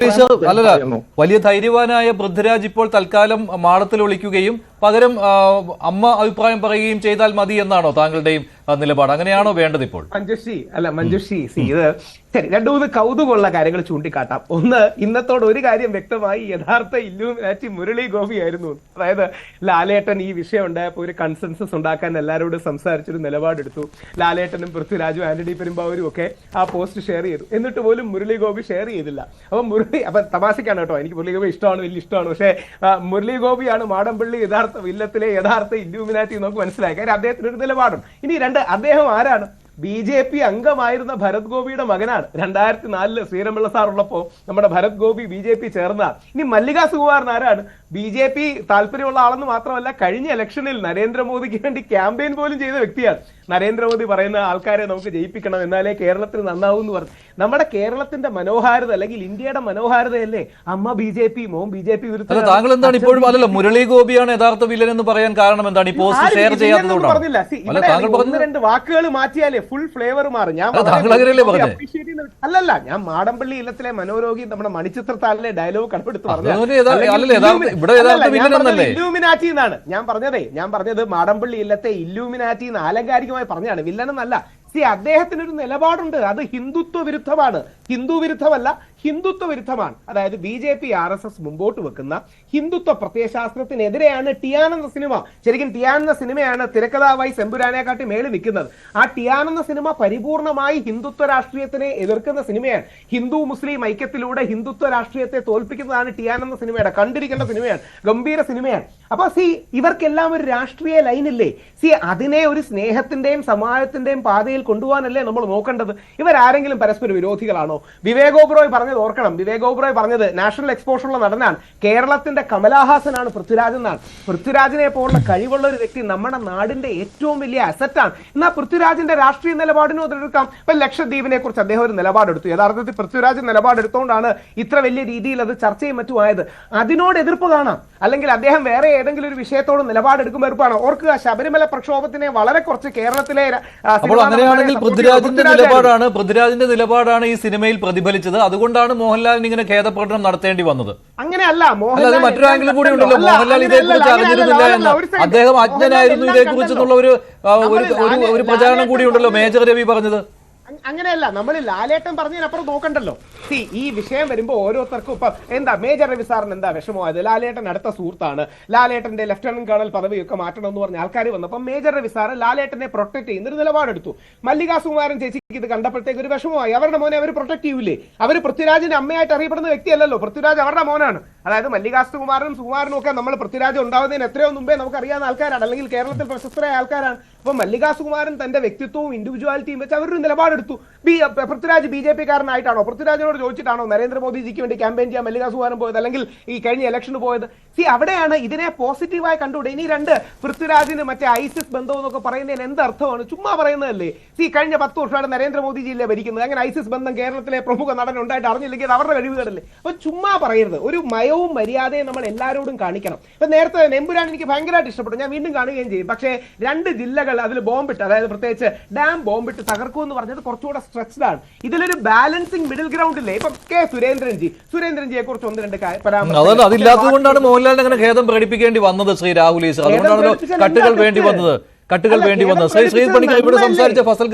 അല്ലല്ല, വലിയ ധൈര്യവാനായ പൃഥ്വിരാജ് ഇപ്പോൾ തൽക്കാലം മാളത്തിൽ ഒളിക്കുകയും പകരം അമ്മ അഭിപ്രായം പറയുകയും ചെയ്താൽ മതി എന്നാണോ താങ്കളുടെയും നിലപാട്? അങ്ങനെയാണോ വേണ്ടത് ഇപ്പോൾ? മഞ്ജുഷി ഇത് ശരി, രണ്ടു മൂന്ന് കൗതുകമുള്ള കാര്യങ്ങൾ ചൂണ്ടിക്കാട്ടാം. ഒന്ന്, ഇന്നത്തോട് ഒരു കാര്യം വ്യക്തമായി, യഥാർത്ഥ ഇല്ലൂമിനാറ്റി മുരളി ഗോപി ആയിരുന്നു. അതായത് ലാലേട്ടൻ ഈ വിഷയം ഉണ്ടായപ്പോൾ ഒരു കൺസെൻസസ് ഉണ്ടാക്കാൻ എല്ലാവരോടും സംസാരിച്ചൊരു നിലപാടെടുത്തു. ലാലേട്ടനും പൃഥ്വിരാജും ആന്റണി പെരുമ്പാവൂരും ഒക്കെ ആ പോസ്റ്റ് ഷെയർ ചെയ്തു. എന്നിട്ട് പോലും മുരളി ഗോപി ഷെയർ ചെയ്തില്ല. അപ്പൊ തമാശക്കാണ് കേട്ടോ, എനിക്ക് മുരളി ഗോപി ഇഷ്ടമാണ്, വലിയ ഇഷ്ടമാണ്. പക്ഷേ മുരളി ഗോപിയാണ് മാടമ്പള്ളി വില്ലത്തിലെ യഥാർത്ഥ ഇല്ലൂമിനാറ്റി നമുക്ക് മനസ്സിലായി. കാര്യം അദ്ദേഹത്തിന് ഒരു നിലപാടും. ഇനി രണ്ട്, അദ്ദേഹം ആരാണ്? BJP അംഗമായിരുന്ന ഭരത് ഗോപിയുടെ മകനാണ്. 2004 ശ്രീരംപിള്ള സാർ ഉള്ളപ്പോ നമ്മുടെ ഭരത് ഗോപി BJP ചേർന്ന. ഇനി മല്ലിക സുകുമാരൻ ആരാണ്? BJP താല്പര്യമുള്ള ആളെന്ന് മാത്രമല്ല, കഴിഞ്ഞ ഇലക്ഷനിൽ നരേന്ദ്രമോദിക്ക് വേണ്ടി ക്യാമ്പയിൻ പോലും ചെയ്ത വ്യക്തിയാണ്. നരേന്ദ്രമോദി പറയുന്ന ആൾക്കാരെ നമുക്ക് ജയിപ്പിക്കണം, എന്നാലേ കേരളത്തിൽ നന്നാവും എന്ന് പറഞ്ഞു. നമ്മുടെ കേരളത്തിന്റെ മനോഹാരിത അല്ലെങ്കിൽ ഇന്ത്യയുടെ മനോഹാരിതയല്ലേ അമ്മ BJP, മോൻ BJP വിരുദ്ധ. താങ്കൾ എന്താണ് ഇപ്പോഴും അല്ലല്ലോ മുരളി ഗോപിയാണ് യഥാർത്ഥ വില്ലൻ എന്ന് പറയാൻ കാരണം എന്താണ്? ഈ പോസ്റ്റ് ഷെയർ ചെയ്യാത്തതുകൊണ്ടാണ്. ഒന്ന് രണ്ട് വാക്കുകൾ മാറ്റിയാലേ ഫുൾ ഫ്ലേവർ മാറും. അല്ലല്ല, ഞാൻ മാടമ്പള്ളി ഇല്ലത്തിലെ മനോരോഗി നമ്മുടെ മണിച്ചിത്രത്താളിലെ ഡയലോഗ് കടപ്പെടുത്ത് പറഞ്ഞു. ഇല്ലൂമിനാറ്റി എന്നാണ് ഞാൻ പറഞ്ഞത്. മാടമ്പള്ളി ഇല്ലത്തെ ഇല്ലൂമിനാറ്റി എന്ന് ആലങ്കാരികമായി പറഞ്ഞാണ്, വില്ലനെന്നല്ല. അദ്ദേഹത്തിനൊരു നിലപാടുണ്ട്, അത് ഹിന്ദുത്വ വിരുദ്ധമാണ്. ഹിന്ദു വിരുദ്ധമല്ല, ഹിന്ദുത്വ വിരുദ്ധമാണ്. അതായത് BJP RSS മുമ്പോട്ട് വെക്കുന്ന ഹിന്ദുത്വ പ്രത്യയശാസ്ത്രത്തിനെതിരെയാണ് ടിയാൻ എന്ന സിനിമ. ശരിക്കും ടിയാൻ എന്ന സിനിമയാണ് തിരക്കഥാവായി സെമ്പുരാനെക്കാട്ടി മേളിൽ നിൽക്കുന്നത്. ആ ടിയാൻ എന്ന സിനിമ പരിപൂർണമായി ഹിന്ദുത്വ രാഷ്ട്രീയത്തിനെ എതിർക്കുന്ന സിനിമയാണ്. ഹിന്ദു മുസ്ലിം ഐക്യത്തിലൂടെ ഹിന്ദുത്വ രാഷ്ട്രീയത്തെ തോൽപ്പിക്കുന്നതാണ് ടിയാൻ എന്ന സിനിമയുടെ. കണ്ടിരിക്കേണ്ട സിനിമയാണ്, ഗംഭീര സിനിമയാണ്. അപ്പൊ ഇവർക്കെല്ലാം ഒരു രാഷ്ട്രീയ ലൈനില്ലേ? അതിനെ ഒരു സ്നേഹത്തിന്റെയും സമാജത്തിന്റെയും പാതയിൽ കൊണ്ടുപോകാനല്ലേ നമ്മൾ നോക്കേണ്ടത്. ഇവരാരെങ്കിലും പരസ്പര വിരോധികളാണോ? വിവേക് ഓബ്റോയ് പറഞ്ഞത് ഓർക്കണം. വിവേക് ഓബ്റോയ് പറഞ്ഞത് നാഷണൽ എക്സ്പോഷറുള്ള നടനാണ്, കേരളത്തിന്റെ കമലഹാസനാണ് പൃഥ്വിരാജ് എന്നാണ്. പൃഥ്വിരാജിനെ പോലുള്ള കഴിവുള്ള ഒരു വ്യക്തി നമ്മുടെ നാടിന്റെ ഏറ്റവും വലിയ അസറ്റാണ്. എന്നാൽ പൃഥ്വിരാജിന്റെ രാഷ്ട്രീയ നിലപാടിനും അതെടുക്കാം. ഇപ്പൊ ലക്ഷദ്വീപിനെ കുറിച്ച് അദ്ദേഹം ഒരു നിലപാടെടുത്തു. യഥാർത്ഥത്തിൽ പൃഥ്വിരാജ് നിലപാടെടുത്തുകൊണ്ടാണ് ഇത്ര വലിയ രീതിയിൽ അത് ചർച്ചയും മറ്റുമായത്. അതിനോട് എതിർപ്പ് കാണാം. അല്ലെങ്കിൽ അദ്ദേഹം വേറെ ഏതെങ്കിലും ഒരു വിഷയത്തോട് നിലപാടെടുക്കുമ്പോൾ എതിർപ്പാണ്. ഓർക്കുക, ശബരിമല പ്രക്ഷോഭത്തിനെ വളരെ കുറച്ച് കേരളത്തിലെ അങ്ങനെയാണെങ്കിൽ പൃഥ്വിരാജിന്റെ നിലപാടാണ് ഈ സിനിമയിൽ പ്രതിഫലിച്ചത്. അതുകൊണ്ടാണ് മോഹൻലാലിന് ഇങ്ങനെ ഖേദപ്രകടനം നടത്തേണ്ടി വന്നത്. അങ്ങനെയല്ല, മറ്റൊരു ആംഗിൾ കൂടി ഉണ്ടല്ലോ. മോഹൻലാൽ ഇതേക്കുറിച്ച് അറിഞ്ഞിരുന്നില്ല എന്ന്, അദ്ദേഹം അജ്ഞനായിരുന്നു ഇതേക്കുറിച്ചെന്നുള്ള ഒരു പ്രചാരണം കൂടി ഉണ്ടല്ലോ മേജർ രവി പറഞ്ഞത്. അങ്ങനെയല്ല, നമ്മൾ ലാലേട്ടൻ പറഞ്ഞതിനപ്പുറം നോക്കണ്ടല്ലോ. ഈ വിഷയം വരുമ്പോൾ ഓരോരുത്തർക്കും ഇപ്പൊ എന്താ മേജർ രവി സാറിന് എന്താ വിഷമമായത്? ലാലേട്ടൻ അടുത്ത സുഹൃത്താണ്, ലാലേട്ടന്റെ ലഫ്റ്റനന്റ് കേണൽ പദവിയൊക്കെ മാറ്റണം എന്ന് പറഞ്ഞ ആൾക്കാർ വന്നപ്പോൾ മേജർ രവി സാറ് ലാലേട്ടനെ പ്രൊട്ടക്ട് ചെയ്യുന്ന ഒരു നിലപാടെടുത്തു. മല്ലിക സുകുമാരൻ ചേച്ചിക്ക് ഇത് കണ്ടപ്പോഴത്തേക്ക് ഒരു വിഷമമായി. അവരുടെ മോനെ അവർ പ്രൊട്ടക്ട് ചെയ്യൂലേ? അവർ പൃഥ്വിരാജിന്റെ അമ്മയായിട്ട് അറിയപ്പെടുന്ന വ്യക്തിയല്ലല്ലോ. പൃഥ്വിരാജ് അവരുടെ മോനാണ്. അതായത് മല്ലിക സുകുമാരനും ഒക്കെ നമ്മൾ പൃഥ്വിരാജ് ഉണ്ടാവുന്നതിന് എത്രയോ മുമ്പേ നമുക്ക് അറിയാവുന്ന ആൾക്കാരാണ്, അല്ലെങ്കിൽ കേരളത്തിൽ പ്രശസ്തരായ ആൾക്കാരാണ്. അപ്പൊ മല്ലിക സുകുമാരൻ തന്റെ വ്യക്തിത്വവും ഇൻഡിവിജ്വാലിറ്റിയും വെച്ച് അവരൊരു നിലപാടെടുത്തു. പൃഥ്വിരാജ് BJP കാരനായിട്ടാണോ, പൃഥ്വിരാജിനോട് ചോദിച്ചിട്ടാണോ നരേന്ദ്രമോദിജിക്ക് വേണ്ടി ക്യാമ്പയിൻ ചെയ്യാൻ മല്ലിക സുകുമാരൻ പോയത്, അല്ലെങ്കിൽ ഈ കഴിഞ്ഞ ഇലക്ഷന് പോയത്? അവിടെയാണ് ഇതിനെ പോസിറ്റീവായി കണ്ടുകൂടെ. ഇനി രണ്ട്, പൃഥ്വിരാജിന് മറ്റേ ഐസിസ് ബന്ധം എന്നൊക്കെ പറയുന്നതിന് എന്ത് അർത്ഥമാണ്? ചുമ്മാ പറയുന്നതല്ലേ? കഴിഞ്ഞ 10 വർഷമായിട്ട് നരേന്ദ്രമോദിജിയിലെ ഭരിക്കുന്നത്. അങ്ങനെ ഐസിസ് ബന്ധം കേരളത്തിലെ പ്രമുഖ നടൻ ഉണ്ടായിട്ട് അറിഞ്ഞില്ലെങ്കിൽ അത് അവരുടെ കഴിവുകളല്ലേ? അപ്പൊ ചുമ്മാ പറയരുത്. ഒരു മയവും മര്യാദയും നമ്മൾ എല്ലാവരോടും കാണിക്കണം. ഇപ്പൊ നേരത്തെ എമ്പുരാൻ എനിക്ക് ഭയങ്കരമായിട്ട് ഇഷ്ടപ്പെട്ടു, ഞാൻ വീണ്ടും കാണുകയും ചെയ്യും. പക്ഷേ 2 ജില്ലകൾ അതിൽ ബോംബിട്ട്, അതായത് പ്രത്യേകിച്ച് ഡാം ബോംബിട്ട് തകർക്കും എന്ന് പറഞ്ഞത് കുറച്ചുകൂടെ സ്ട്രെച്ച്ഡ് ആണ്. ഇതിലൊരു ബാലൻസിങ് മിഡിൽ ഗ്രൗണ്ട് ഇല്ലേ? ഇപ്പം സുരേന്ദ്രൻജിയെ കുറിച്ച് 1-2 പരാമർശം അതില്ലാത്തതുകൊണ്ടാണ് മോഹൻലാലിന് അങ്ങനെ ഖേദം പ്രകടിപ്പിക്കേണ്ടി വന്നത്. ശ്രീ രാഹുൽ ഈശ്വർ, അതുകൊണ്ടാണല്ലോ കട്ടുകൾ വേണ്ടി വന്നത്. ശ്രീ പണിക്കർ ഇവിടെ സംസാരിച്ച ഫസൽ